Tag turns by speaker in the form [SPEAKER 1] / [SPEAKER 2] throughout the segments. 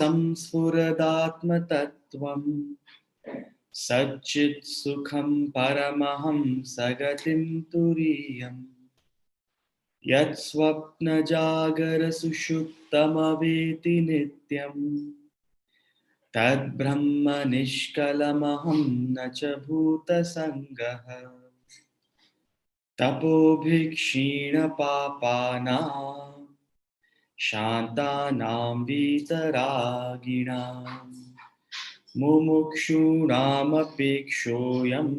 [SPEAKER 1] संस्फुरदात्मतत्त्वं सच्चित् सुखं परमहं सगतिं तुरीयम् यत्स्वप्नजागरसुषुप्तमवेति नित्यम् तद्ब्रह्म निष्कलमहं न च भूतसङ्गः तपोभिक्षीणपापानां शान्तानां वीतरागिणां मुमुक्षूणामपेक्षोऽयम्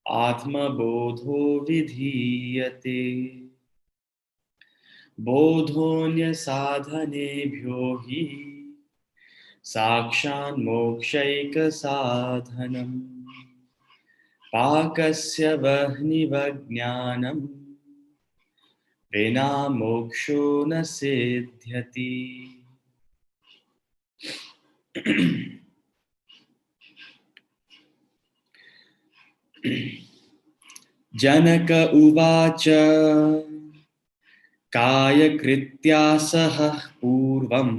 [SPEAKER 1] आत्मबोधो विधीयते बोधोऽन्यसाधनेभ्यो हि साक्षान्मोक्षैकसाधनम् पाकस्य वह्निवज्ञानं विना मोक्षो न सिद्ध्यति। जनक उवाच कायकृत्या सह पूर्वं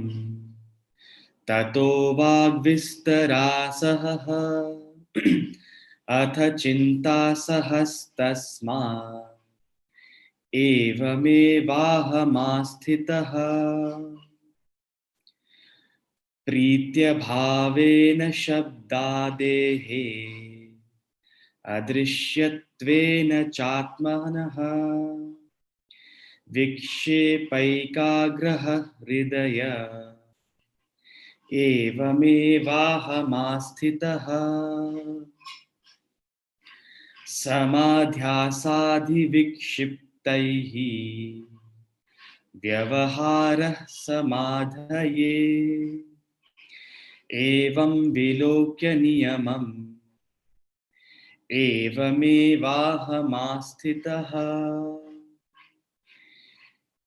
[SPEAKER 1] ततो वाग्विस्तरासः अथ चिन्ता सहस्तस्मात् एवमेवाहमास्थितः प्रीत्यभावेन शब्दादेः अदृश्यत्वेन चात्मनः विक्षेपैकाग्रह हृदय एवमेवाहमास्थितः समाध्यासाधिविक्षिप्तैः व्यवहारः समाधये एवं विलोक्य नियमम् एवमेवाहमास्थितः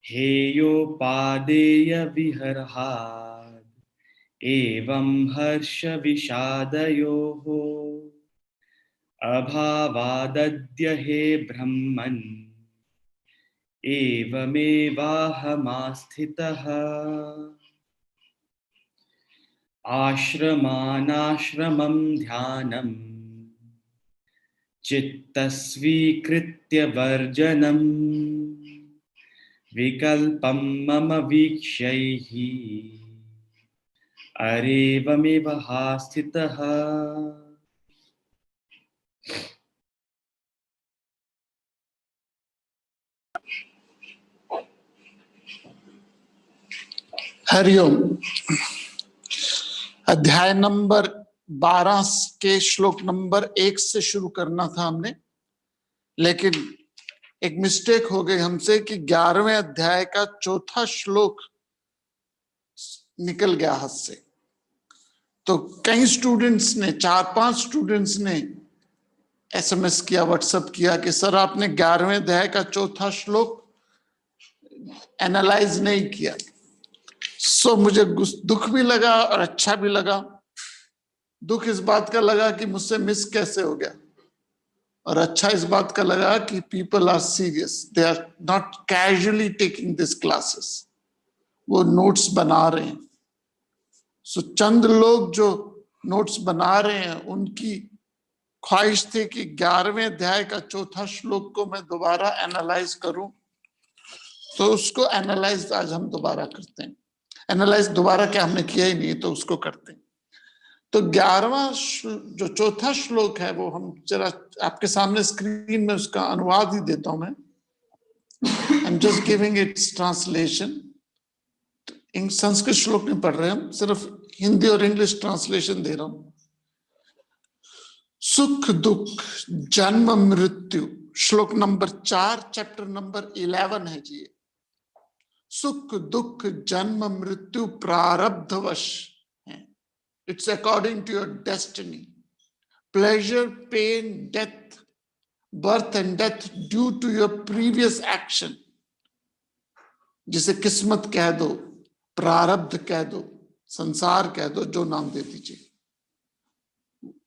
[SPEAKER 1] हेयोपादेय विहरहात् एवं हर्ष विषादयोः अभावादद्य हे ब्रह्मन् एवमेवाहमास्थितः आश्रमानाश्रमं ध्यानम् चित्तस्वीकृत्य वर्जनम् विकल्पं मम वीक्ष्यैः अरेवमेवास्थितः।
[SPEAKER 2] हरिओम। अध्याय नंबर 12 के श्लोक नंबर 1 से शुरू करना था हमने, लेकिन एक मिस्टेक हो गई हमसे कि 11वें अध्याय का चौथा श्लोक निकल गया हाथ से। तो कई स्टूडेंट्स ने, 4-5 स्टूडेंट्स ने एसएमएस किया, व्हाट्सएप किया कि सर आपने 11वें अध्याय का चौथा श्लोक एनालाइज नहीं किया। सो मुझे दुख भी लगा और अच्छा भी लगा। दुख इस बात का लगा कि मुझसे मिस कैसे हो गया, और अच्छा इस बात का लगा कि people are serious, they are not casually taking this classes, वो नोट्स बना रहे हैं। सो चंद लोग जो नोट्स बना रहे हैं उनकी ख्वाहिश थी कि 11वें अध्याय का चौथा श्लोक को मैं दोबारा एनालाइज करूं, तो उसको एनालाइज आज हम दोबारा करते हैं। एनालाइज दोबारा क्या, हमने किया ही नहीं, तो उसको करते हैं। तो 11वां जो चौथा श्लोक है वो हम जरा आपके सामने स्क्रीन में उसका अनुवाद ही देता हूं मैं। I am just giving it's translation. Sanskrit श्लोक नहीं पढ़ रहे हम, सिर्फ हिंदी और इंग्लिश ट्रांसलेशन दे रहा हूं। सुख दुख जन्म मृत्यु, श्लोक नंबर 4 चैप्टर नंबर 11 है जी। सुख दुख जन्म मृत्यु प्रारब्धवश है। It's according to your destiny. Pleasure pain death, birth and death due to your previous action, जिसे किस्मत कह दो, प्रारब्ध कह दो, संसार कह दो, जो नाम दे दीजिए।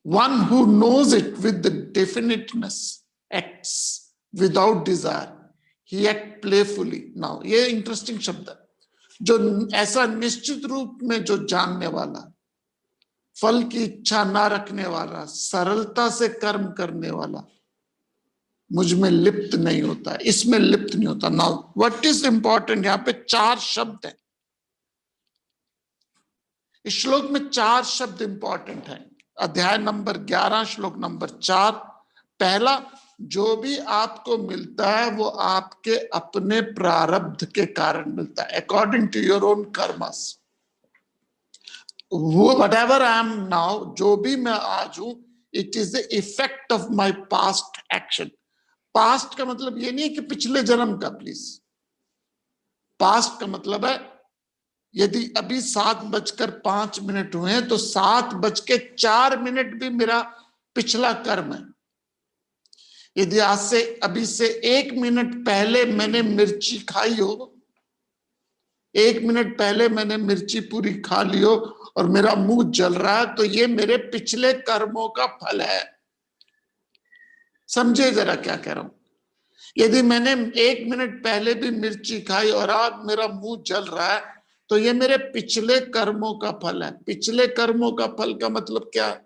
[SPEAKER 2] One who knows it with the definiteness acts without desire. He acts playfully. Now, ये इंटरेस्टिंग शब्द है। जो ऐसा निश्चित रूप में जो जानने वाला, फल की इच्छा ना रखने वाला, सरलता से कर्म करने वाला, मुझ में लिप्त नहीं होता, इसमें लिप्त नहीं होता। नाउ व्हाट इज इंपॉर्टेंट, यहां पे 4 शब्द है, इस श्लोक में 4 शब्द इंपॉर्टेंट है। अध्याय नंबर 11 श्लोक नंबर 4। पहला, जो भी आपको मिलता है वो आपके अपने प्रारब्ध के कारण मिलता है, according to your own karmas. वो whatever I am now, जो भी मैं आज हूं, it is the effect of my past action. Past का मतलब ये नहीं है कि पिछले जन्म का, प्लीज। पास्ट का मतलब है यदि अभी 7:05 हुए हैं तो 7:04 भी मेरा पिछला कर्म है। यदि आज से अभी से 1 मिनट पहले मैंने मिर्ची खाई हो, 1 मिनट पहले मैंने मिर्ची पूरी खा ली हो और मेरा मुंह जल रहा है, तो ये मेरे पिछले कर्मों का फल है। समझे जरा क्या कह रहा हूं। यदि मैंने 1 मिनट पहले भी मिर्ची खाई और आज मेरा मुंह जल रहा है, तो ये मेरे पिछले कर्मों का फल है। पिछले कर्मों का फल का मतलब क्या है?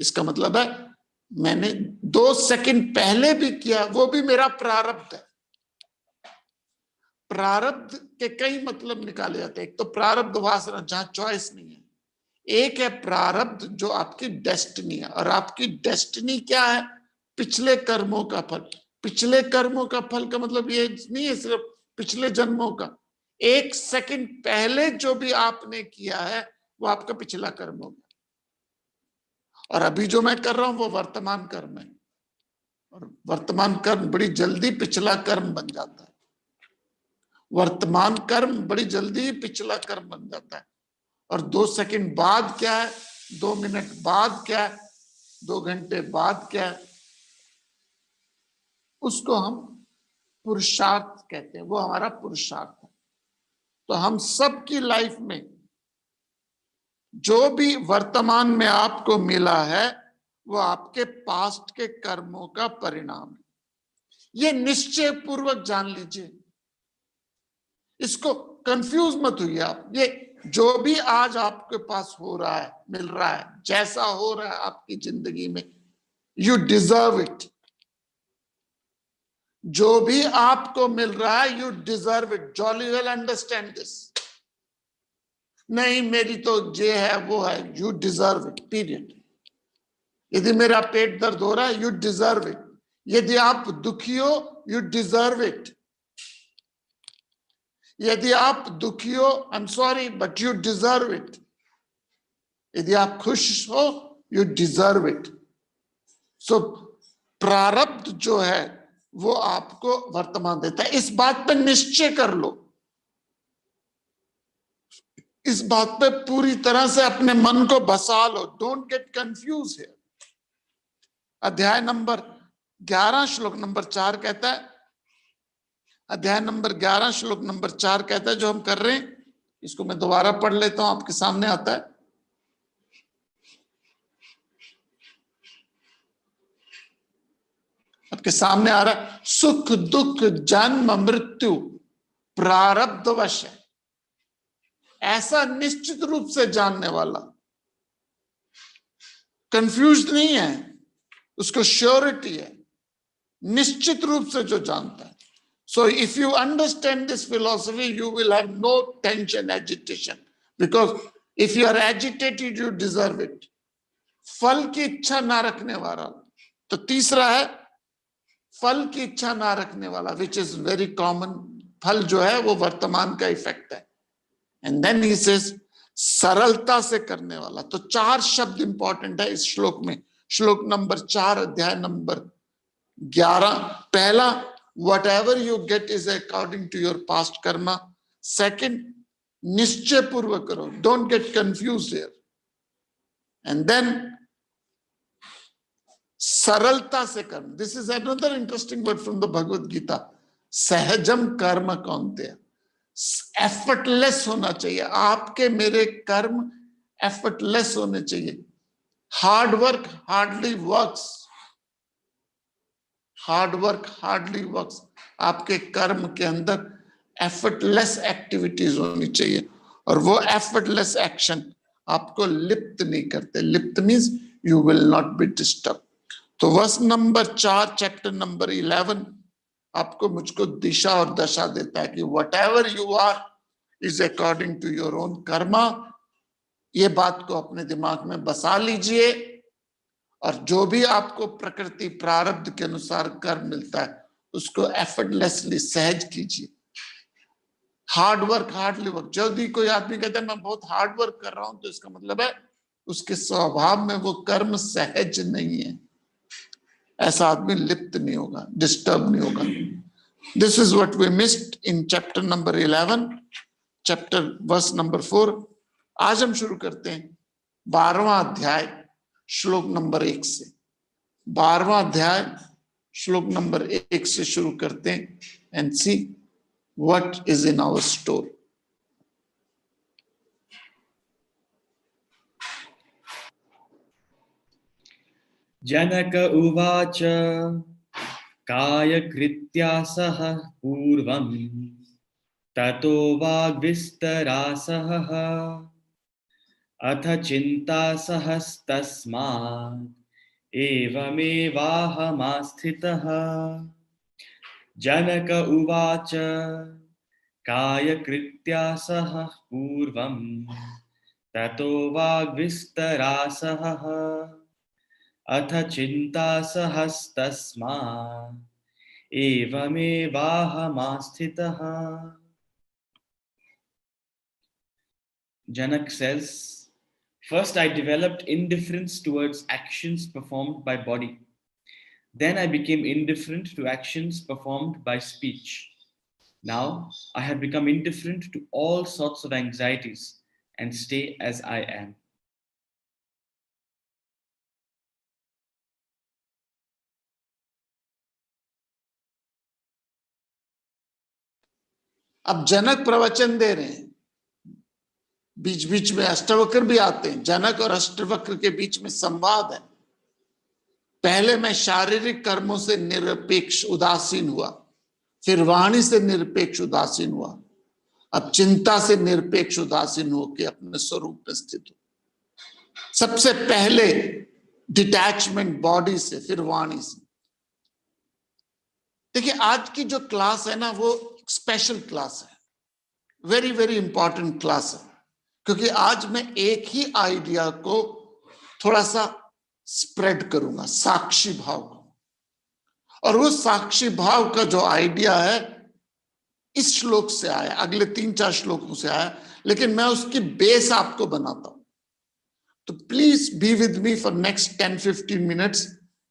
[SPEAKER 2] इसका मतलब है मैंने 2 सेकंड पहले भी किया, वो भी मेरा प्रारब्ध है। प्रारब्ध के कई मतलब निकाले जाते हैं। एक तो प्रारब्ध वासना, जहां चॉइस नहीं है। एक है प्रारब्ध जो आपकी डेस्टिनी है, और आपकी डेस्टिनी क्या है? पिछले कर्मों का फल। पिछले कर्मों का फल का मतलब ये नहीं है सिर्फ पिछले जन्मों का, 1 सेकंड पहले जो भी आपने किया है वो आपका पिछला कर्म होगा। और अभी जो मैं कर रहा हूं वो वर्तमान कर्म है, और वर्तमान कर्म बड़ी जल्दी पिछला कर्म बन जाता है। वर्तमान कर्म बड़ी जल्दी पिछला कर्म बन जाता है। और 2 सेकंड बाद क्या है, 2 मिनट बाद क्या है, 2 घंटे बाद क्या है, उसको हम पुरुषार्थ कहते हैं। वो हमारा पुरुषार्थ है। तो हम सबकी लाइफ में जो भी वर्तमान में आपको मिला है वो आपके पास्ट के कर्मों का परिणाम है। ये निश्चय पूर्वक जान लीजिए, इसको कंफ्यूज मत हुई आप। ये जो भी आज आपके पास हो रहा है, मिल रहा है, जैसा हो रहा है आपकी जिंदगी में, यू डिजर्व इट। जो भी आपको मिल रहा है you deserve it. Jolly well understand this. नहीं मेरी तो ये है वो है, यू डिजर्व इट, पीरियड। यदि मेरा पेट दर्द हो रहा है, यू डिजर्व इट। यदि आप दुखी हो, यू डिजर्व इट। यदि आप दुखी हो, I am sorry but you deserve it. यदि आप खुश हो, यू डिजर्व इट। सो प्रारब्ध जो है वो आपको वर्तमान देता है। इस बात पे निश्चय कर लो, इस बात पे पूरी तरह से अपने मन को बसा लो। डोंट गेट कंफ्यूज है। अध्याय नंबर 11 श्लोक नंबर 4 कहता है, अध्याय नंबर 11 श्लोक नंबर 4 कहता है, जो हम कर रहे हैं इसको मैं दोबारा पढ़ लेता हूं, आपके सामने आता है। आपके सामने आ रहा है, सुख दुख जन्म मृत्यु प्रारब्धवश है। ऐसा निश्चित रूप से जानने वाला, कंफ्यूज नहीं है, उसको श्योरिटी है, निश्चित रूप से जो जानता है। So if you understand this philosophy, you will have no tension, agitation, because if you are agitated, you deserve it. फल की इच्छा ना रखने वाला। तो तीसरा है फल की इच्छा ना रखने वाला, which is very common। फल जो है वो वर्तमान का इफेक्ट है। And then he says सरलता से करने वाला। तो 4 शब्द इंपॉर्टेंट है इस श्लोक में। श्लोक नंबर 4 अध्याय नंबर 11। पहला, whatever you get is according to your past karma. Second, निश्चय पूर्वक करो, don't get confused here. And then सरलता से कर्म। This is another interesting word from the Bhagavad Gita. सहजम कर्म कौन्तेय। एफर्टलेस होना चाहिए। आपके मेरे कर्म एफर्टलेस होने चाहिए। Hard work hardly works. Hard work hardly works. आपके कर्म के अंदर एफर्टलेस एक्टिविटीज होनी चाहिए, और वो एफर्टलेस एक्शन आपको लिप्त नहीं करते। लिप्त means you will not be disturb. तो वर्स नंबर 4 चैप्टर नंबर 11 आपको मुझको दिशा और दशा देता है कि whatever you are is according to your own karma. ये बात को अपने दिमाग में बसा लीजिए, और जो भी आपको प्रकृति प्रारब्ध के अनुसार कर्म मिलता है उसको एफर्टलेसली सहज कीजिए। Hard work hardly work. जल्दी कोई आदमी कहता है मैं बहुत हार्ड वर्क कर रहा हूं, तो इसका मतलब है उसके स्वभाव में वो कर्म सहज नहीं है। ऐसा आदमी लिप्त नहीं होगा, डिस्टर्ब नहीं होगा। This is what we missed in chapter number 11 chapter verse number 4। आज हम शुरू करते हैं 12वां अध्याय श्लोक नंबर 1 से। 12वां अध्याय श्लोक नंबर 1 से शुरू करते हैं and see what is in our store.
[SPEAKER 1] Janak उवाच कायकृत्या सह पूर्वं ततो वाग्विस्तरासः अथ चिन्ता सहस्तस्मात् एवमेवाहमास्थितः। जनक उवाच कायकृत्या सह पूर्वं ततो वाग्विस्तरासः अथ चिन्ता सहस्तस्मात् एवमेवाहमास्थितः। Janak says, first I developed indifference towards actions performed by body. Then I became indifferent to actions performed by speech. Now I have become indifferent to all sorts of anxieties and stay as I am.
[SPEAKER 2] अब जनक प्रवचन दे रहे हैं, बीच बीच में अष्टवक्र भी आते हैं। जनक और अष्टवक्र के बीच में संवाद है। पहले मैं शारीरिक कर्मों से निरपेक्ष उदासीन हुआ, फिर वाणी से निरपेक्ष उदासीन हुआ, अब चिंता से निरपेक्ष उदासीन होकर अपने स्वरूप में स्थित हूं। सबसे पहले डिटैचमेंट बॉडी से, फिर वाणी से। देखिए आज की जो क्लास है ना, वो स्पेशल क्लास है, वेरी वेरी इंपॉर्टेंट क्लास है, क्योंकि आज मैं एक ही आइडिया को थोड़ा सा स्प्रेड करूंगा, साक्षी भाव को। और वो साक्षी भाव का जो आइडिया है इस श्लोक से आया, अगले 3-4 श्लोकों से आया, लेकिन मैं उसकी बेस आपको बनाता हूं। तो please be with me for next 10-15 minutes,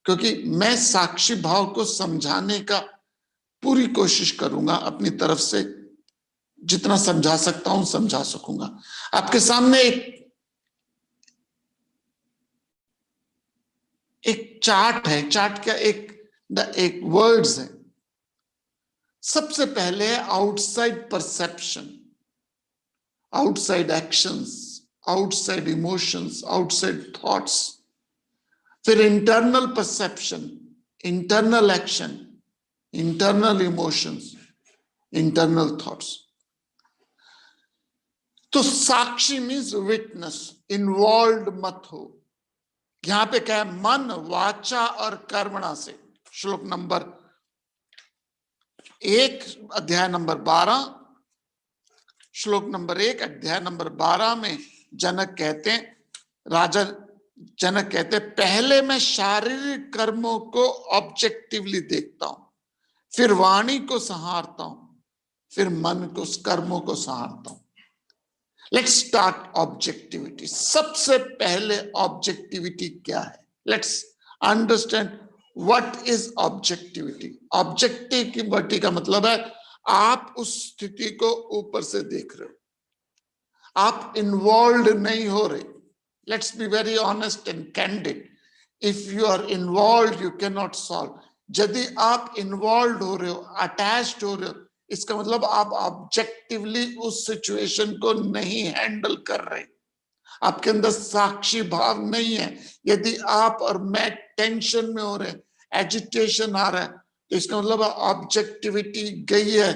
[SPEAKER 2] क्योंकि मैं साक्षी भाव को समझाने का पूरी कोशिश करूंगा अपनी तरफ से। जितना समझा सकता हूं समझा सकूंगा। आपके सामने एक चार्ट है। चार्ट क्या, एक वर्ड्स है। सबसे पहले outside perception, outside actions, outside emotions, outside thoughts, फिर internal perception, internal action, internal emotions, internal thoughts. तो साक्षी मीन्स विटनेस, इन्वॉल्व मत हो। यहां पे क्या है, मन वाचा और कर्मणा से। श्लोक नंबर 1 अध्याय नंबर 12, श्लोक नंबर 1 अध्याय नंबर 12 में जनक कहते हैं, राजा जनक कहते हैं, पहले मैं शारीरिक कर्मों को ऑब्जेक्टिवली देखता हूं, फिर वाणी को संहारता हूं, फिर मन को, कर्मों को संहारता हूं। Let's start objectivity. सबसे पहले ऑब्जेक्टिविटी क्या है? Let's understand what is objectivity. Objectivity का मतलब है आप उस स्थिति को ऊपर से देख रहे हो, आप इन्वॉल्व नहीं हो रहे। Let's be very honest and candid. If you are involve you can not solve. यदि आप इन्वॉल्व हो रहे हो, अटैच्ड हो रहे हो, इसका मतलब आप ऑब्जेक्टिवली उस सिचुएशन को नहीं हैंडल कर रहे, आपके अंदर साक्षी भाव नहीं है। यदि आप और मैं टेंशन में हो रहे हैं, एजिटेशन आ रहा है, तो इसका मतलब ऑब्जेक्टिविटी गई है,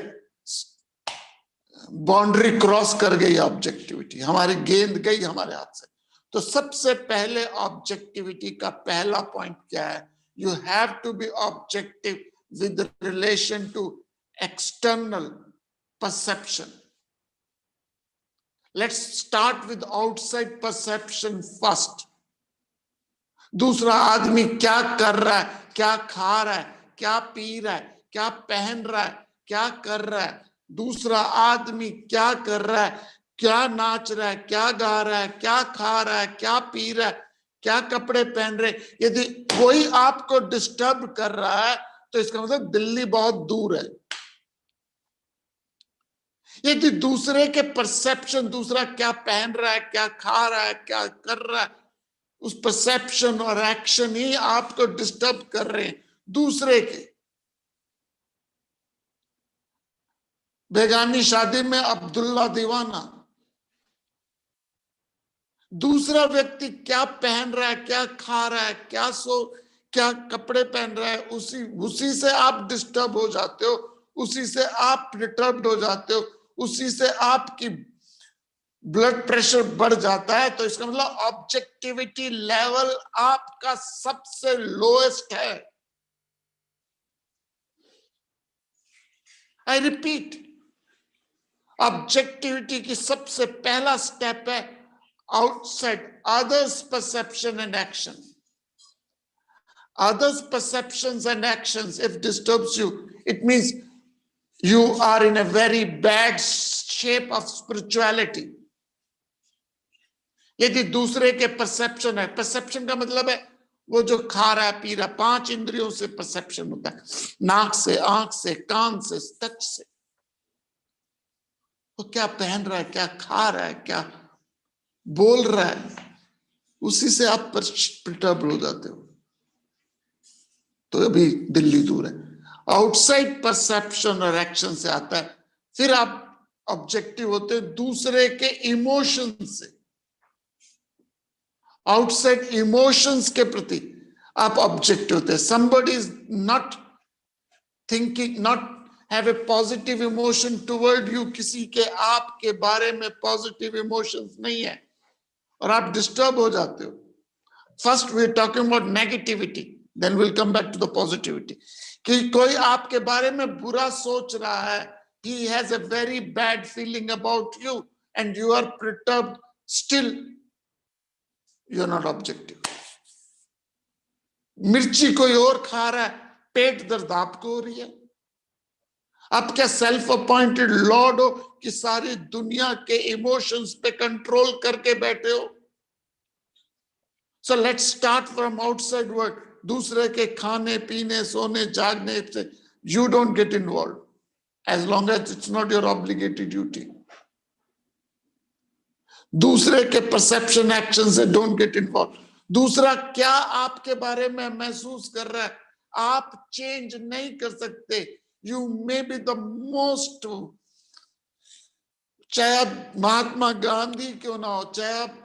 [SPEAKER 2] बाउंड्री क्रॉस कर गई ऑब्जेक्टिविटी, हमारी गेंद गई हमारे हाथ से। तो सबसे पहले ऑब्जेक्टिविटी का पहला पॉइंट क्या है? You have to be objective with relation to external perception. Let's start with outside perception first. दूसरा आदमी क्या कर रहा है, क्या खा रहा है, क्या पी रहा है, क्या पहन रहा है, क्या कर रहा है, दूसरा आदमी क्या कर रहा है, क्या नाच रहा है, क्या गा रहा है, क्या खा रहा है, क्या पी रहा है, क्या कपड़े पहन रहे। यदि कोई आपको डिस्टर्ब कर रहा है तो इसका मतलब दिल्ली बहुत दूर है। यदि दूसरे के परसेप्शन, दूसरा क्या पहन रहा है, क्या खा रहा है, क्या कर रहा है, उस परसेप्शन और एक्शन ही आपको डिस्टर्ब कर रहे हैं दूसरे के। बेगानी शादी में अब्दुल्ला दीवाना, दूसरा व्यक्ति क्या पहन रहा है, क्या खा रहा है, क्या कपड़े पहन रहा है, उसी से आप डिस्टर्ब हो जाते हो, उसी से आप डिस्टर्ब हो जाते हो, उसी से आपकी ब्लड प्रेशर बढ़ जाता है। तो इसका मतलब ऑब्जेक्टिविटी लेवल आपका सबसे लोएस्ट है। आई रिपीट, ऑब्जेक्टिविटी की सबसे पहला स्टेप है outside others perception and action. Others perceptions and actions if disturbs you, it means you are in a very bad shape of spirituality. यदि दूसरे के परसेप्शन है, परसेप्शन का मतलब है वो जो खा रहा है, पी रहा है, 5 इंद्रियों से परसेप्शन होता है, नाक से, आंख से, कान से, टच से। वो क्या पहन रहा है, क्या खा रहा है, क्या बोल रहा है, उसी से आप पर्टर्ब हो जाते हो। तो अभी दिल्ली दूर है। आउटसाइड परसेप्शन और एक्शन से आता है, फिर आप ऑब्जेक्टिव होते हैं दूसरे के इमोशन से। आउटसाइड इमोशंस के प्रति आप ऑब्जेक्टिव होते हैं। somebody is not thinking, not have a positive emotion toward you, किसी के आपके बारे में पॉजिटिव इमोशंस नहीं है और आप डिस्टर्ब हो जाते हो। First we are talking about negativity, then will come back to the positivity. कि कोई आपके बारे में बुरा सोच रहा है, he has a very bad feeling about you and you are perturbed, still you are not objective. मिर्ची कोई और खा रहा है, पेट दर्द आपको हो रही है। आप क्या सेल्फ अपॉइंटेड लॉर्ड हो कि सारी दुनिया के इमोशंस पे कंट्रोल करके बैठे हो? So let's start from outside world. दूसरे के खाने पीने सोने जागने से you don't get involved as long as it's not your obligated duty. दूसरे के परसेप्शन एक्शन से don't get involved. दूसरा क्या आपके बारे में महसूस कर रहा है आप चेंज नहीं कर सकते। You may be the most, चाहे आप महात्मा गांधी क्यों ना हो, चाहे आप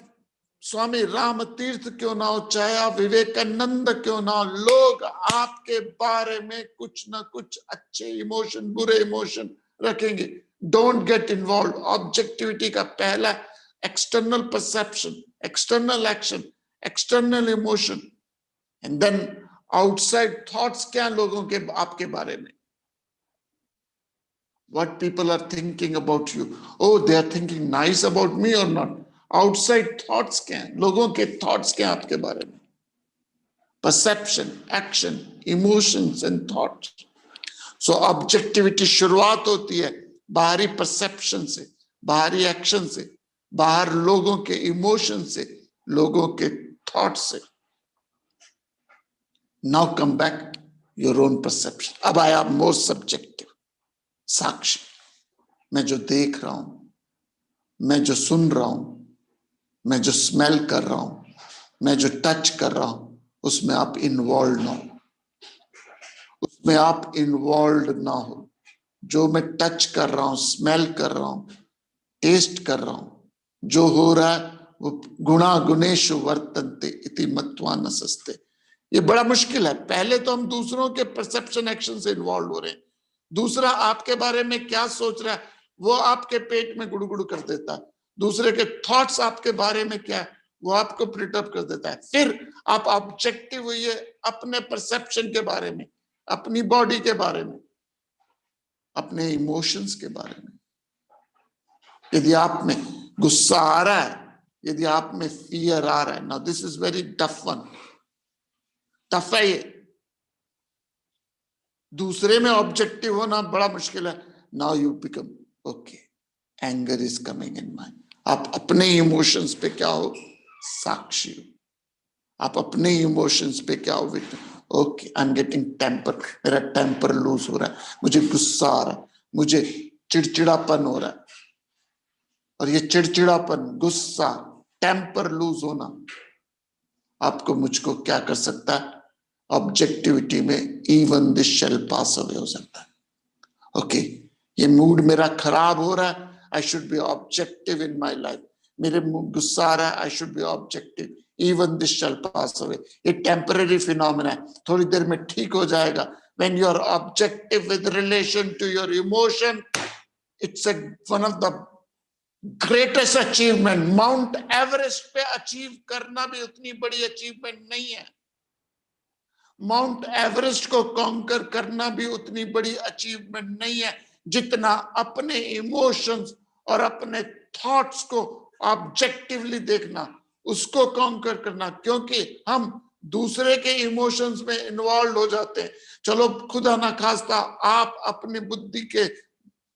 [SPEAKER 2] स्वामी राम तीर्थ क्यों ना हो, चाहे आप विवेकानंद क्यों ना हो, लोग आपके बारे में कुछ ना कुछ अच्छे इमोशन बुरे इमोशन रखेंगे। Don't get involve. ऑब्जेक्टिविटी का पहला external perception, external action, external emotion and then outside thoughts. क्या लोगों के आपके बारे में, what people are thinking about you, oh they are thinking nice about me or not. Outside thoughts क्या है, लोगों के थॉट्स क्या आपके बारे में। Perception, action, emotions and thoughts. So objectivity शुरुआत होती है बाहरी परसेप्शन से, बाहरी एक्शन से, बाहर लोगों के इमोशन से, लोगों के थॉट से। Now come back your own perception. अब आया मोर सब्जेक्टिव, साक्षी। मैं जो देख रहा हूं, मैं जो सुन रहा हूं, मैं जो स्मेल कर रहा हूं, मैं जो टच कर रहा हूं, उसमें आप इन्वॉल्व ना हो, उसमें आप इन्वॉल्व ना हो। जो मैं टच कर रहा हूं, स्मेल कर रहा हूं, टेस्ट कर रहा हूं, जो हो रहा है वो गुणा गुणेषु वर्तन्ते इति मत्वा न सस्ते। ये बड़ा मुश्किल है। पहले तो हम दूसरों के परसेप्शन एक्शन से इन्वॉल्व हो रहे हैं। दूसरा आपके बारे में क्या सोच रहा है वो आपके पेट में गुड़गुड़ कर देता है। दूसरे के थॉट्स आपके बारे में क्या है वो आपको प्रिटअप कर देता है। फिर आप ऑब्जेक्टिव हुइए अपने परसेप्शन के बारे में, अपनी बॉडी के बारे में, अपने इमोशंस के बारे में। यदि आप में गुस्सा आ रहा है, यदि आप में फियर आ रहा है, now this is very tough one, tough है ये। दूसरे में ऑब्जेक्टिव होना बड़ा मुश्किल है। Now you become okay, anger is coming in mind. आप अपने इमोशंस पे क्या हो, साक्षी हो। आप अपने इमोशंस पे क्या हो, okay I am getting temper, मेरा टेम्पर लूज हो रहा है, मुझे गुस्सा आ रहा है, मुझे चिड़चिड़ापन हो रहा है। और ये चिड़चिड़ापन, गुस्सा, टेम्पर लूज होना आपको मुझको क्या कर सकता है, ऑब्जेक्टिविटी में even this shall pass away हो सकता है। ओके, ये मूड मेरा खराब हो रहा है, I should be objective in my life. मेरे गुस्सा आ रहा है, I should be objective, even this shall pass away. ये टेम्पररी फिनोमेना है, थोड़ी देर में ठीक हो जाएगा। When you are objective with relation to your emotion, it's one of the greatest achievement. Mount Everest पे अचीव करना भी उतनी बड़ी अचीवमेंट नहीं है। माउंट एवरेस्ट को कॉन्कर करना भी उतनी बड़ी अचीवमेंट नहीं है जितना अपने इमोशंस और अपने थॉट्स को ऑब्जेक्टिवली देखना, उसको कॉन्कर करना। क्योंकि हम दूसरे के इमोशंस में इन्वॉल्व हो जाते हैं। चलो खुदा ना खास्ता आप अपनी बुद्धि के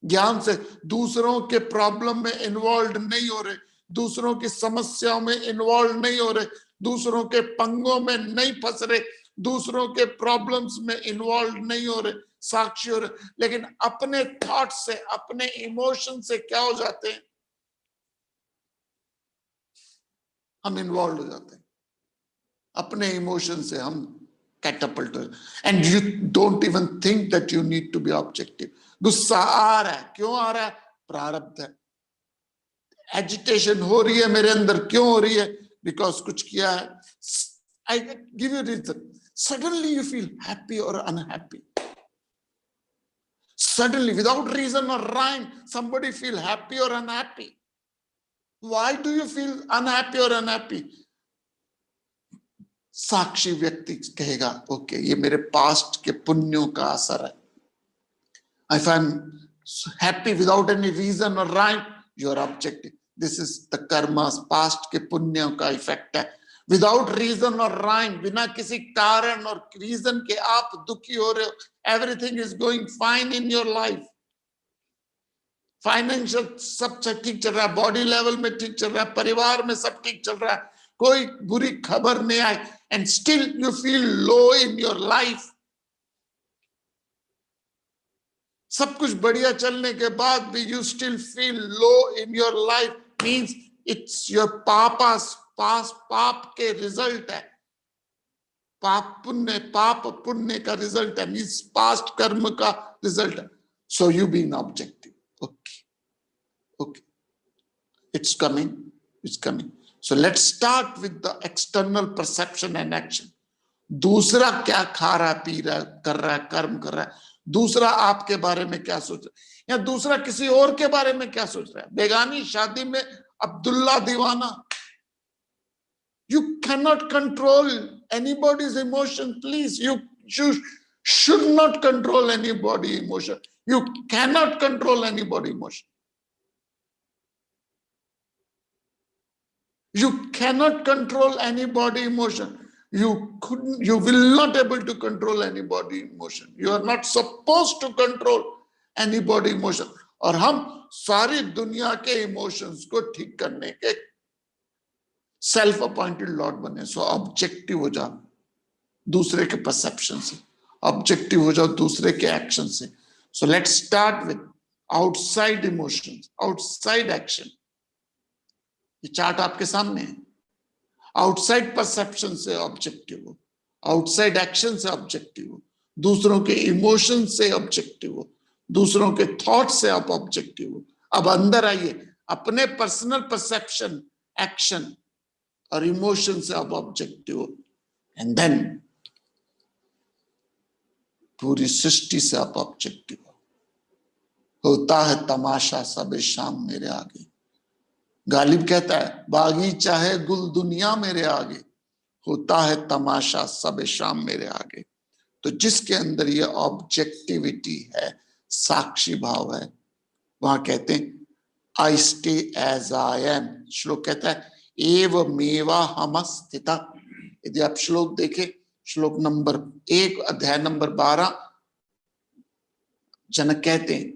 [SPEAKER 2] ज्ञान से दूसरों के प्रॉब्लम में इन्वॉल्व नहीं हो रहे, दूसरों की समस्याओं में इन्वॉल्व नहीं हो रहे, दूसरों के पंगों में नहीं फंस रहे, दूसरों के प्रॉब्लम्स में इन्वॉल्व नहीं हो रहे, साक्षी हो रहे। लेकिन अपने थॉट से, अपने इमोशन से क्या हो जाते हैं, हम इन्वॉल्व हो जाते हैं। अपने इमोशन से हम catapult, and you don't even think that you need to be objective. गुस्सा आ रहा है, क्यों आ रहा है, प्रारब्ध है। एजिटेशन हो रही है मेरे अंदर, क्यों हो रही है, बिकॉज कुछ किया है। I give you reason, suddenly you feel happy or unhappy. Suddenly, without reason or rhyme, somebody feel happy or unhappy. Why do you feel unhappy or unhappy? साक्षी व्यक्ति कहेगा ओके, ये मेरे पास्ट के पुण्यों का असर है। If I'm happy without any reason or rhyme, you are objective. This is the karmas, past के पुण्यों का इफेक्ट है। विदाउट रीजन और राइम, बिना किसी कारण और रीजन के आप दुखी हो रहे हो। Everything is going fine in your life, financial सब ठीक चल रहा है, बॉडी लेवल में ठीक चल रहा है, परिवार में सब ठीक चल रहा है, कोई बुरी खबर नहीं आई, and still you feel low in your life. सब कुछ बढ़िया चलने के बाद भी you still feel low in your life, means it's your पाप के रिजल्ट है। पाप पुण्य का रिजल्ट है, मीन्स पास्ट कर्म का रिजल्ट है। So you being objective, okay, it's coming. So let's start with the external perception and action. दूसरा क्या खा रहा है, पी रहा है, कर रहा है, कर्म कर रहा है, दूसरा आपके बारे में क्या सोच रहा है, या दूसरा किसी और के बारे में क्या सोच रहा है। बेगानी शादी में अब्दुल्ला दीवाना, you cannot control anybody's emotion, please. You should not control anybody's emotion. You cannot control anybody's emotion. You cannot control anybody's emotion. You will not able to control anybody's emotion. You are not supposed to control anybody's emotion. और हम सारी दुनिया के emotions को ठीक करने के self appointed Lord बने। सो ऑब्जेक्टिव हो जाओ दूसरे के परसेप्शन से, ऑब्जेक्टिव हो जाओ दूसरे के एक्शन से। So let's start with outside emotions, outside action. ये चार्ट आपके सामने है। आउटसाइड परसेप्शन से ऑब्जेक्टिव हो, आउटसाइड एक्शन से ऑब्जेक्टिव हो, दूसरों के इमोशन से ऑब्जेक्टिव हो, दूसरों के थॉट से आप ऑब्जेक्टिव हो। अब अंदर आइए, अपने पर्सनल परसेप्शन, एक्शन और इमोशन से आप ऑब्जेक्टिव हो, एंड देन पूरी सृष्टि से आप ऑब्जेक्टिव हो। होता है तमाशा सब शाम मेरे आगे। गालिब कहता है बागीचा है गुल दुनिया मेरे आगे, होता है तमाशा सब शाम मेरे आगे। तो जिसके अंदर ये ऑब्जेक्टिविटी है, साक्षी भाव है, वहां कहते हैं I stay as I am. श्लोक कहता है एव मेवा हम स्थिता। यदि आप श्लोक देखें, श्लोक नंबर 1 अध्याय नंबर 12, जनक कहते हैं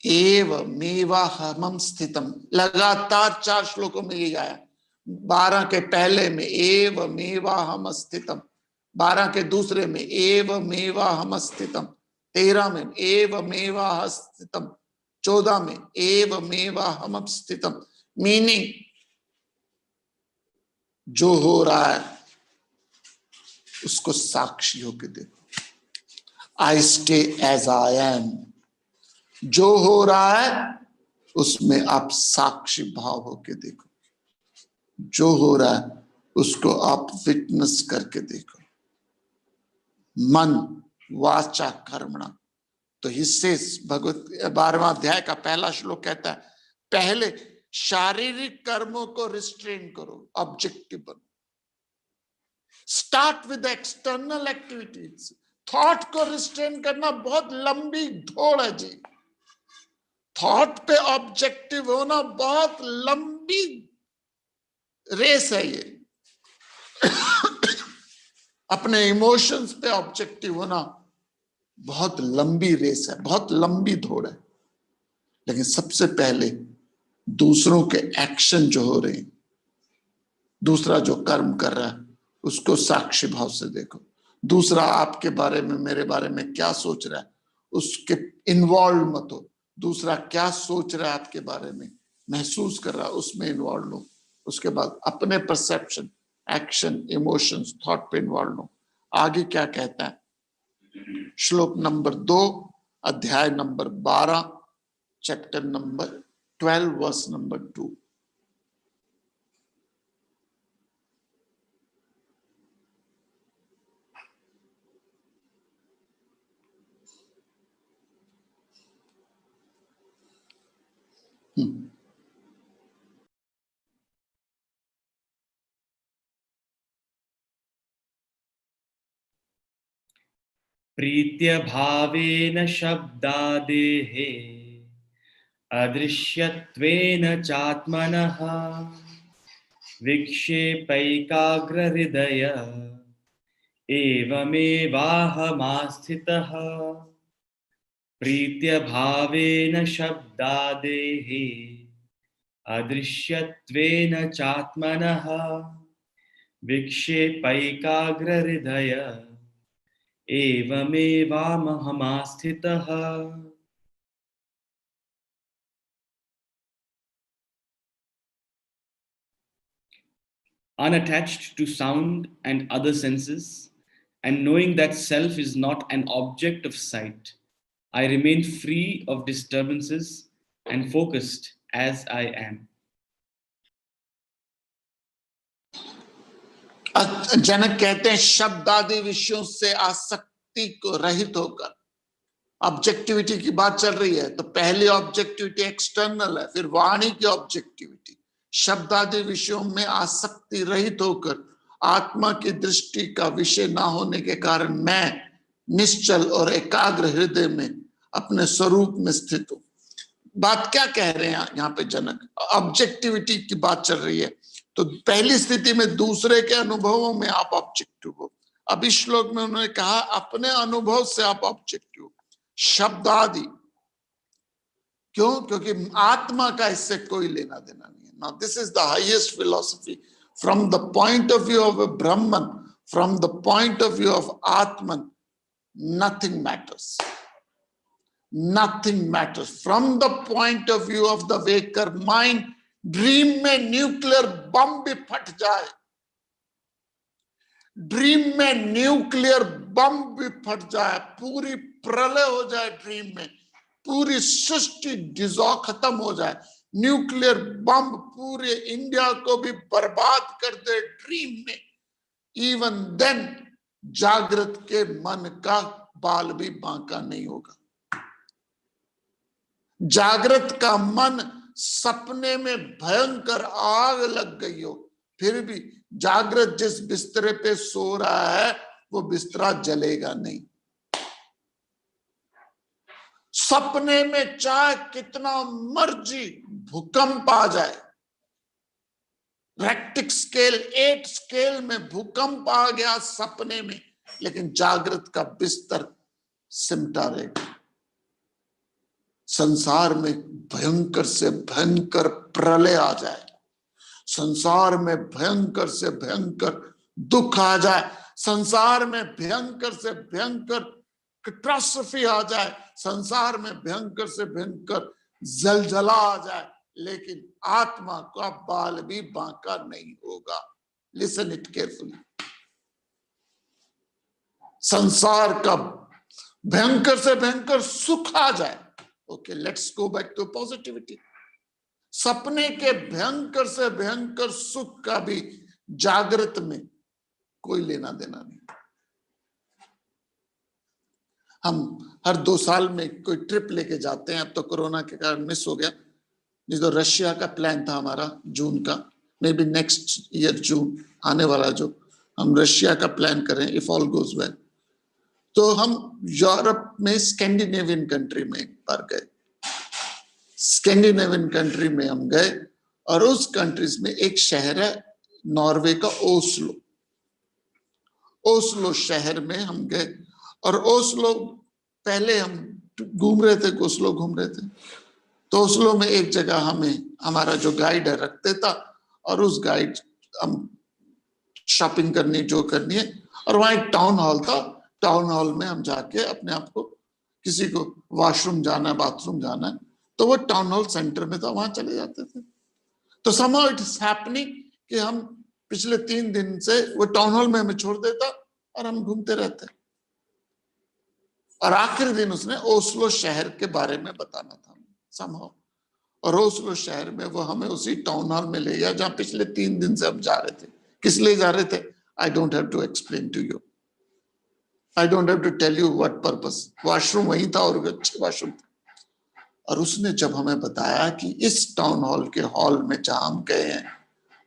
[SPEAKER 2] एव मेवा हमम स्थितम। लगातार 4 श्लोकों में यही आया। 12 के पहले में एव मेवा हम स्थितम, 12 के दूसरे में एव मेवा हम स्थितम, 13 में एव मेवा स्थितम, 14 में एव मेवा हम स्थितम। मीनिंग जो हो रहा है उसको साक्षी होके देखो। I stay as I am. जो हो रहा है उसमें आप साक्षी भाव होके देखो। जो हो रहा है उसको आप विटनेस करके देखो। मन वाचा कर्मणा। तो हिस्से भगवत 12वां अध्याय का पहला श्लोक कहता है पहले शारीरिक कर्मों को रिस्ट्रेन करो, ऑब्जेक्टिव बनो। Start with external activities. Thought को रिस्ट्रेन करना बहुत लंबी दौड़ है जी। थॉट पे ऑब्जेक्टिव होना बहुत लंबी रेस है ये। अपने इमोशंस पे ऑब्जेक्टिव होना बहुत लंबी रेस है, बहुत लंबी दौड़ है। लेकिन सबसे पहले दूसरों के एक्शन जो हो रहे हैं, दूसरा जो कर्म कर रहा है उसको साक्षी भाव से देखो। दूसरा आपके बारे में, मेरे बारे में क्या सोच रहा है उसके इन्वॉल्व मत हो। दूसरा क्या सोच रहा है आपके बारे में, महसूस कर रहा है, उसमें इन्वॉल्व लो। उसके बाद अपने परसेप्शन, एक्शन, इमोशंस, थॉट पे इन्वॉल्व लो। आगे क्या कहता है श्लोक नंबर 2 अध्याय नंबर 12 चैप्टर नंबर 12 वर्स नंबर 2।
[SPEAKER 1] प्रीत्य भावेन शब्दादेः अदृश्यत्वेन चात्मनः विक्षेपैकाग्रहृदय एवमेवाहमास्थितः। प्रीत्य भावेन शब्दादेः अदृश्यत्वेन चात्मनः विक्षेपैकाग्रहृदय एवमेवाहमास्थितः। Unattached to sound and other senses, and knowing that self is not an object of sight, I remain free of disturbances and focused as I am.
[SPEAKER 2] जनक कहते हैं शब्द आदि विषयों से आसक्ति को रहित होकर। ऑब्जेक्टिविटी की बात चल रही है तो पहली ऑब्जेक्टिविटी एक्सटर्नल है, फिर वाणी की ऑब्जेक्टिविटी। शब्द आदि विषयों में आसक्ति रहित होकर आत्मा की दृष्टि का विषय ना होने के कारण मैं निश्चल और एकाग्र हृदय में अपने स्वरूप में स्थित हूं। बात क्या कह रहे हैं यहाँ पे जनक? ऑब्जेक्टिविटी की बात चल रही है। तो पहली स्थिति में दूसरे के अनुभवों में आप ऑब्जेक्टिव हो। अब इस श्लोक में उन्होंने कहा अपने अनुभव से आप ऑब्जेक्टिव हो। शब्द आदि क्यों? क्योंकि आत्मा का इससे कोई लेना देना नहीं है। Now this is the highest philosophy from the point of view of a Brahmin, from the point of view of Atman, nothing matters. Nothing matters. From the point of view of the waker mind, dream में nuclear bomb भी फट जाए, dream में nuclear bomb भी फट जाए, पूरी प्रलय हो जाए ड्रीम में, पूरी सृष्टि डिजॉल्व खत्म हो जाए, न्यूक्लियर बम पूरे इंडिया को भी बर्बाद कर दे ड्रीम में, इवन देन जागृत के मन का बाल भी बांका नहीं होगा। जागृत का मन सपने में भयंकर आग लग गई हो, फिर भी जागृत जिस बिस्तरे पे सो रहा है वो बिस्तरा जलेगा नहीं। सपने में चाहे कितना मर्जी भूकंप आ जाए, रेक्टिक स्केल 8 स्केल में भूकंप आ गया सपने में, लेकिन जागृत का बिस्तर सिमटा रहेगा। संसार में भयंकर से भयंकर प्रलय आ जाए, संसार में भयंकर से भयंकर दुख आ जाए, संसार में भयंकर से भयंकर कैटास्ट्रोफी आ जाए, संसार में भयंकर से भयंकर जलजला आ जाए, लेकिन आत्मा का बाल भी बांका नहीं होगा। Listen it carefully. संसार का भयंकर से भयंकर सुख आ जाए, okay let's go back to positivity. सपने के भयंकर से भयंकर सुख का भी जागृत में कोई लेना देना नहीं। हम हर 2 साल में कोई ट्रिप लेके जाते हैं, अब तो कोरोना के कारण मिस हो गया, नहीं तो रशिया का प्लान था हमारा जून का, मे बी नेक्स्ट ईयर जून आने वाला जो हम रशिया का प्लान करें इफ ऑल गोज वेल। तो हम यूरोप में स्कैंडिनेवियन कंट्री में एक बार गए, स्कैंडिनेवियन कंट्री में हम गए और उस कंट्रीज में एक शहर है नॉर्वे का ओस्लो। ओस्लो शहर में हम गए और ओस्लो पहले हम घूम रहे थे, ओस्लो घूम रहे थे, तो ओस्लो में एक जगह हमें हमारा जो गाइड है रख देता और उस गाइड हम शॉपिंग करनी जो करनी है, और वहां एक टाउन हॉल था, टाउन हॉल में हम जाके अपने आप को, किसी को वॉशरूम जाना है बाथरूम जाना है तो वो टाउन हॉल सेंटर में था, वहां चले जाते थे। तो somehow it is happening कि हम पिछले 3 दिन से वो टाउन हॉल में हमें छोड़ देता और हम घूमते रहते, और आखिरी दिन उसने ओस्लो शहर के बारे में बताना था somehow, और ओस्लो शहर में वो हमें उसी टाउन हॉल में ले गया जहां पिछले 3 दिन से हम जा रहे थे। किस लिए जा रहे थे? I don't have to explain to you, I don't have to tell you what purpose. Washroom वही था और अच्छे वॉशरूम था। और उसने जब हमें बताया कि इस टाउन हॉल के हॉल में जहां हम गए हैं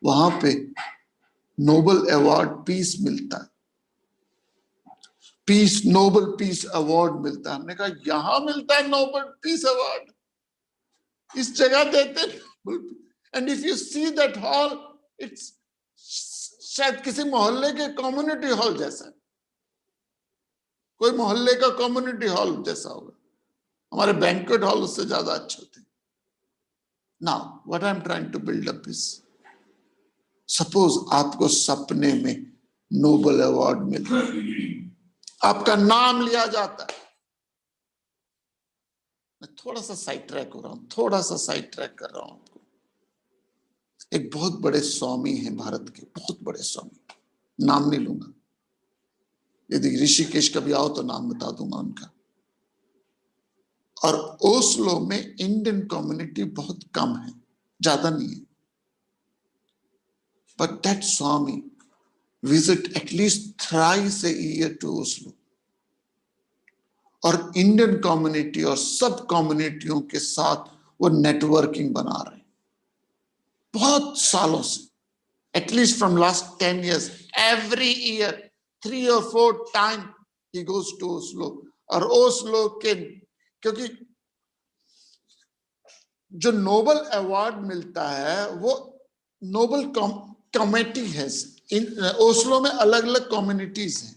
[SPEAKER 2] वहां पे नोबल अवार्ड पीस मिलता है, पीस नोबल पीस अवार्ड मिलता है। हमने कहा यहां मिलता है नोबल पीस अवार्ड, इस जगह देते हैं। And if you see that hall, it's शायद किसी मोहल्ले के कम्युनिटी हॉल जैसा, कोई मोहल्ले का कम्युनिटी हॉल जैसा होगा, हमारे बैंक्वेट हॉल उससे ज्यादा अच्छे होते। Now what I am trying to build up is, suppose आपको सपने में नोबल अवार्ड मिल रहा है, आपका नाम लिया जाता है। मैं थोड़ा सा साइड ट्रैक हो रहा हूं, थोड़ा सा साइड ट्रैक कर रहा हूं आपको। एक बहुत बड़े स्वामी हैं भारत के, बहुत बड़े स्वामी, नाम नहीं लूंगा, यदि ऋषिकेश कभी आओ तो नाम बता दूंगा उनका। और ओस्लो में इंडियन कम्युनिटी बहुत कम है, ज्यादा नहीं है, but that Swami visit at least thrice a year to Oslo, और इंडियन कम्युनिटी और सब कम्युनिटियों के साथ वो नेटवर्किंग बना रहे हैं बहुत सालों से, at least from last 10 years, every year 3 or 4 time ही गोज टू ओस्लो। और ओस्लो के, क्योंकि जो नोबल अवार्ड मिलता है वो नोबल कमेटी है। ओस्लो में अलग अलग कम्युनिटीज हैं,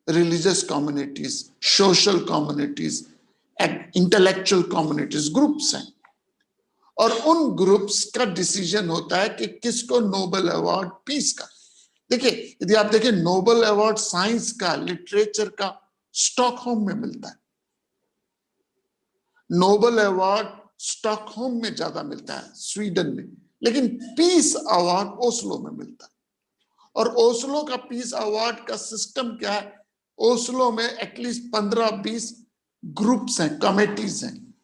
[SPEAKER 2] religious communities, social communities, intellectual communities, groups हैं, और उन ग्रुप्स का डिसीजन होता है कि किसको नोबल अवार्ड पीस का। देखिए यदि आप देखिए नोबल अवार्ड साइंस का, लिटरेचर का स्टॉकहोम में मिलता है, नोबल अवार्ड स्टॉकहोम में ज्यादा मिलता है, स्वीडन में, लेकिन पीस अवार्ड ओस्लो में मिलता है। और ओस्लो का पीस अवार्ड का सिस्टम क्या है, ओस्लो में एटलीस्ट 15-20 ग्रुप्स हैं, कमेटीज हैं,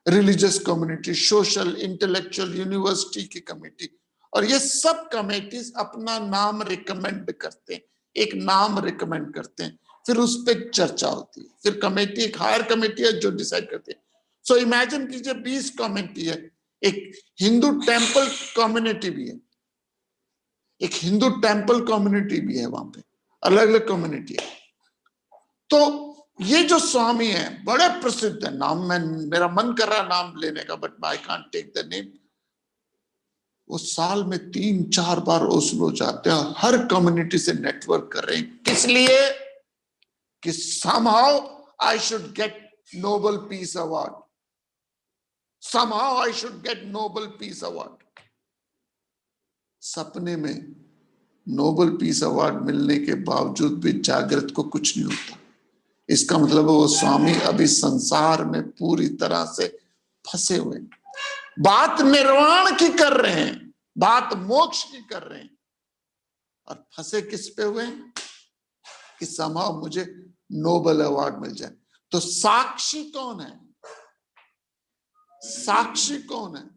[SPEAKER 2] religious community, social, intellectual, university की कमेटी, और ये सब कमेटीज अपना नाम रिकमेंड करते हैं, एक नाम रिकमेंड करते हैं, फिर उस पर चर्चा होती है, फिर कमेटी, एक हायर कमेटी है जो डिसाइड करती है। सो इमेजिन कीजिए 20 कम्युनिटी है, एक हिंदू टेंपल कम्युनिटी भी है, एक हिंदू टेंपल कम्युनिटी भी है, वहां पे अलग अलग कम्युनिटी है। तो ये जो स्वामी है बड़े प्रसिद्ध है, नाम में मेरा मन कर रहा नाम लेने का, but I can't take the name. वो साल में 3-4 बार ओस्लो जाते हैं, हर कम्युनिटी से नेटवर्क कर रहे हैं, किस लिए कि somehow I should get Nobel Peace Award, somehow I should get Nobel Peace Award। सपने में नोबेल पीस अवार्ड मिलने के बावजूद भी जागृत को कुछ नहीं होता, इसका मतलब वो स्वामी अभी संसार में पूरी तरह से फंसे हुए। बात निर्वाण की कर रहे हैं, बात मोक्ष की कर रहे हैं, और फंसे किस पे हुए कि somehow मुझे नोबेल अवार्ड मिल जाए। तो साक्षी कौन है? साक्षी कौन है?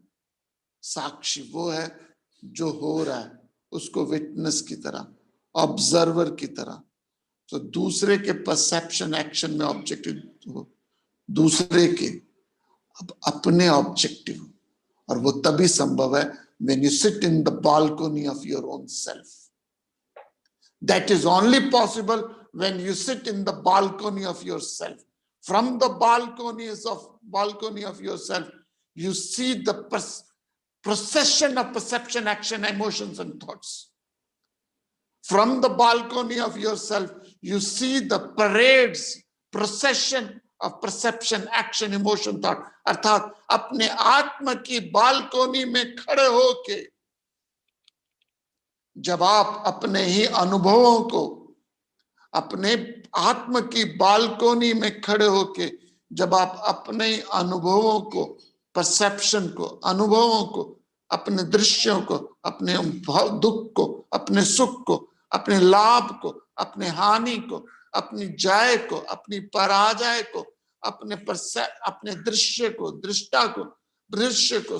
[SPEAKER 2] साक्षी वो है जो हो रहा है उसको विटनेस की तरह, ऑब्जर्वर की तरह। तो दूसरे के परसेप्शन एक्शन में ऑब्जेक्टिव हो, दूसरे के अब अपने ऑब्जेक्टिव हो, और वो तभी संभव है when you sit in the balcony of your own self। That is only possible when you sit in the balcony of yourself। From the balcony of yourself, you see the procession of perception, action, emotions, and thoughts। From the balcony of yourself, you see the parades, procession of perception, action, emotion, thought। अर्थात अपने आत्मा की balcony में खड़े होके जब आप अपने ही अनुभवों को, अपने आत्मा की बालकोनी में खड़े होके जब आप अपने अनुभवों को, परसेप्शन को, अनुभवों को, अपने दृश्यों को, अपने दुख को, अपने सुख को, अपने लाभ को, अपने हानि को, अपनी जय को, अपनी पराजय को, अपने दृश्य को, दृश्य को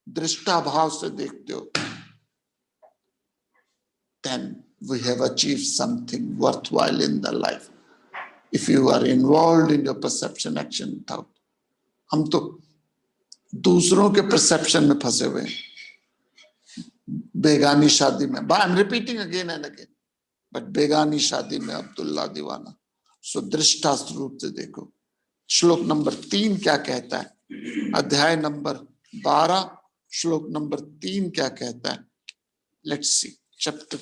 [SPEAKER 2] दृष्टा भाव से देखते हो, then we have achieved something worthwhile in the life। If you are involved in your perception, action, thought। हम तो दूसरों के perception में फंसे हुए हैं, बेगानी शादी में, I am repeating again and again, but बेगानी शादी में अब्दुल्ला दीवाना। सो दृष्टा रूप से देखो। श्लोक नंबर 3 क्या कहता है? अध्याय नंबर 12 श्लोक नंबर 3 क्या कहता है? Let's see. Chapter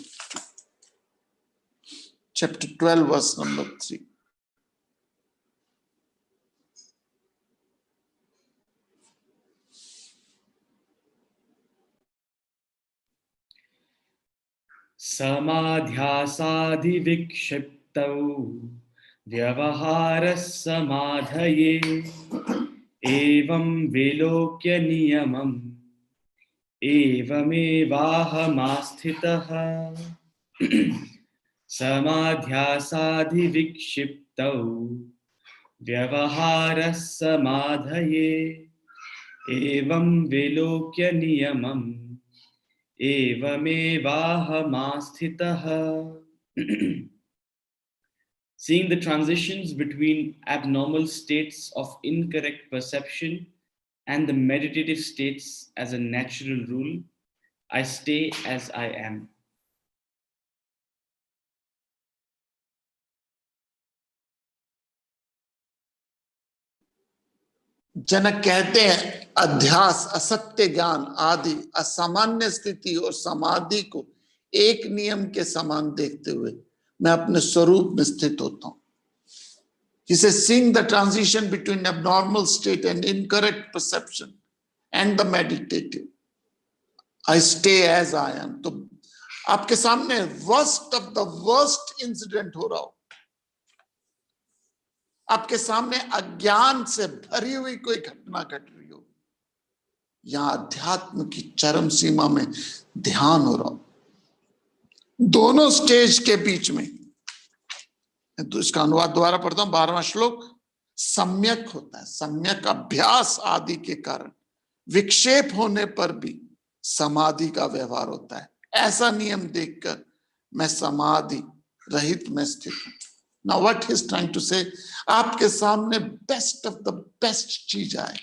[SPEAKER 2] 12 verse number 3।
[SPEAKER 1] समाध्यासाधिविक्षिप्तौ व्यवहारः समाधये एवं विलोक्य नियमम् एवमेवाहमास्थितः। समाध्यासाधिविक्षिप्तौ व्यवहारः समाधये एवं विलोक्य नियमम् एवमेवाहमास्थितः। Seeing the transitions between abnormal states of incorrect perception and the meditative states as a natural rule, I stay as I am।
[SPEAKER 2] जनक कहते हैं अध्यास, असत्य ज्ञान आदि असामान्य स्थिति और समाधि को एक नियम के समान देखते हुए मैं अपने स्वरूप में स्थित होता हूं। He says, seeing the transition between abnormal state and incorrect perception and the meditative, I stay as I am। तो आपके सामने worst of the worst incident हो रहा हो, आपके सामने अज्ञान से भरी हुई कोई घटना घट रही हो, यहां अध्यात्म की चरम सीमा में ध्यान हो रहा हो, दोनों स्टेज के बीच में। तो इसका अनुवाद दोबारा पढ़ता हूं। 12वां श्लोक। सम्यक होता है, सम्यक अभ्यास आदि के कारण विक्षेप होने पर भी समाधि का व्यवहार होता है। ऐसा नियम देखकर मैं समाधि रहित में स्थित हूं। Now what he's trying to say, आपके सामने बेस्ट ऑफ द बेस्ट चीज आए।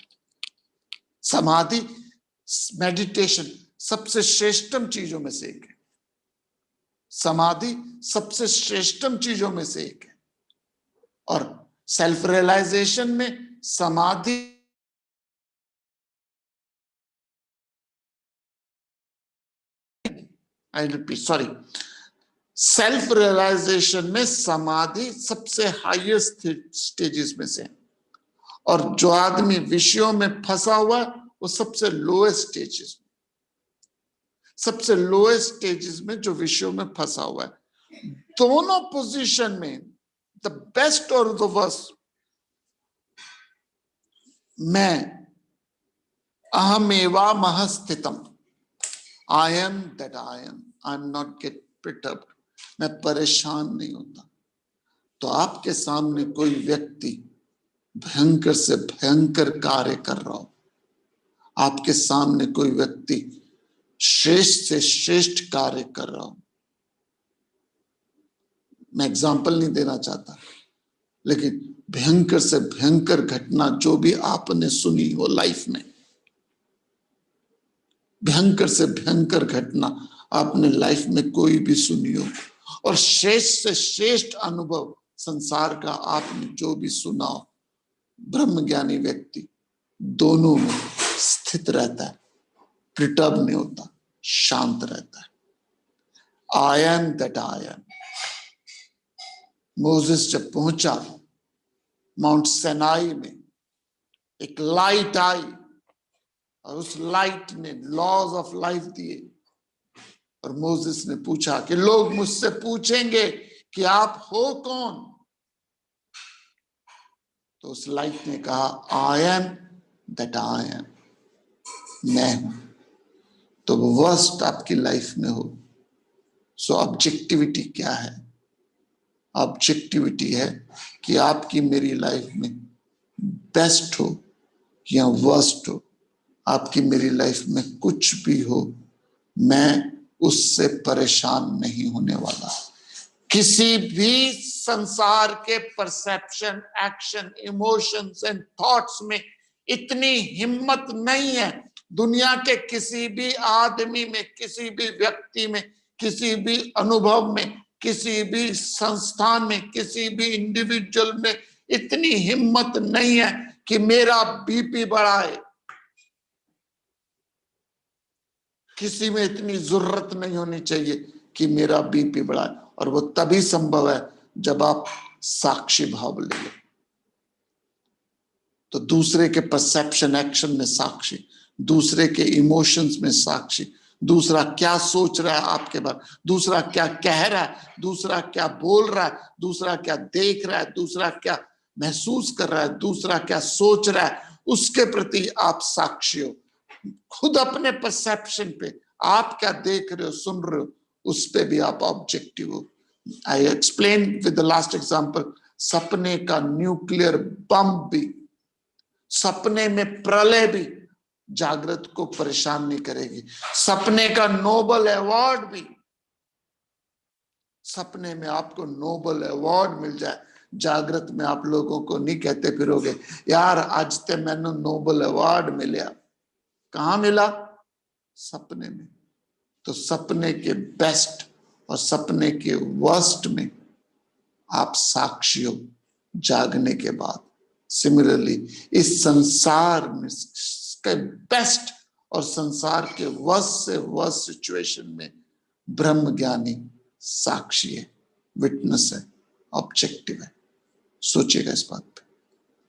[SPEAKER 2] समाधि, मेडिटेशन सबसे श्रेष्ठतम चीजों में से एक है। समाधि सबसे श्रेष्ठतम चीजों में से एक है। और सेल्फ रियलाइजेशन में समाधि I repeat sorry self realization में समाधि सबसे हाईएस्ट स्टेजेस में से, और जो आदमी विषयों में फंसा हुआ वो सबसे लोएस्ट स्टेजेस, सबसे लोएस्ट स्टेजेस में जो विषयों में फंसा हुआ है। दोनों पोजीशन में द बेस्ट और द वर्स्ट, मैं अहमेवा महस्थितम, I am that I am not get perturbed, मैं परेशान नहीं होता। तो आपके सामने कोई व्यक्ति भयंकर से भयंकर कार्य कर रहा हो, आपके सामने कोई व्यक्ति श्रेष्ठ से श्रेष्ठ कार्य कर रहा हो, मैं एग्जाम्पल नहीं देना चाहता, लेकिन भयंकर से भयंकर घटना जो भी आपने सुनी हो लाइफ में, भयंकर से भयंकर घटना आपने लाइफ में कोई भी सुनी हो, और श्रेष्ठ से श्रेष्ठ अनुभव संसार का आपने जो भी सुना हो, ब्रह्मज्ञानी व्यक्ति दोनों में स्थित रहता है, प्रटब नहीं होता, शांत रहता है। आई am that I M. Moses जब पहुंचा माउंट सेनाई में, एक लाइट आई और उस लाइट ने लॉज ऑफ लाइफ दिए, और मोसेस ने पूछा कि लोग मुझसे पूछेंगे कि आप हो कौन, तो उस लाइट ने कहा आई एम दैट आई एम, मैं हूं। तो वर्स्ट आपकी लाइफ में हो, सो ऑब्जेक्टिविटी क्या है? ऑब्जेक्टिविटी है कि आपकी मेरी लाइफ में बेस्ट हो या वर्स्ट हो, आपकी मेरी लाइफ में कुछ भी हो, मैं उससे परेशान नहीं होने वाला। किसी भी संसार के perception, action, emotions and thoughts में इतनी हिम्मत नहीं है, दुनिया के किसी भी आदमी में, किसी भी व्यक्ति में, किसी भी अनुभव में, किसी भी संस्थान में, किसी भी इंडिविजुअल में इतनी हिम्मत नहीं है कि मेरा बीपी बढ़ाए। किसी में इतनी जरूरत नहीं होनी चाहिए कि मेरा बीपी बढ़ाए, और वो तभी संभव है जब आप साक्षी भाव ले लो। तो दूसरे के परसेप्शन, एक्शन में साक्षी, दूसरे के इमोशंस में साक्षी, दूसरा क्या सोच रहा है आपके बारे, दूसरा क्या कह रहा है, दूसरा क्या बोल रहा है, दूसरा क्या देख रहा है, दूसरा क्या महसूस कर रहा है, दूसरा क्या सोच रहा है, उसके प्रति आप साक्षी हो। खुद अपने परसेप्शन पे आप क्या देख रहे हो, सुन रहे हो, उस पे भी आप ऑब्जेक्टिव हो। I explain with the last example, सपने का न्यूक्लियर बम भी, सपने में प्रलय भी जागृत को परेशान नहीं करेगी। सपने का नोबल अवार्ड भी, सपने में आपको नोबल अवार्ड मिल जाए, जागृत में आप लोगों को नहीं कहते फिरोगे यार आज ते मैंने नोबल अवार्ड मिला। कहां मिला? सपने में। तो सपने के बेस्ट और सपने के वर्स्ट में आप साक्षी हो जागने के बाद। सिमिलरली इस संसार में के बेस्ट और संसार के वर्स्ट से वर्स्ट सिचुएशन में ब्रह्म ज्ञानी साक्षी है, विटनेस है, ऑब्जेक्टिव है। सोचिएगा इस बात पे।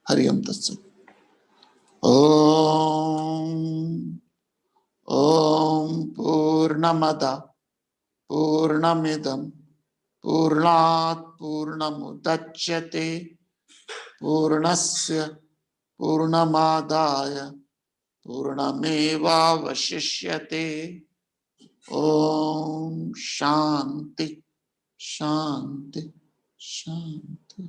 [SPEAKER 2] हरिओम तत्सत। ओम ओम पूर्णमदा पूर्णमिदं पूर्णात् पूर्णमुदच्यते पूर्णस्य पूर्णमादाय पूर्णमेवावशिष्यते। ओम शांति शांति शांति।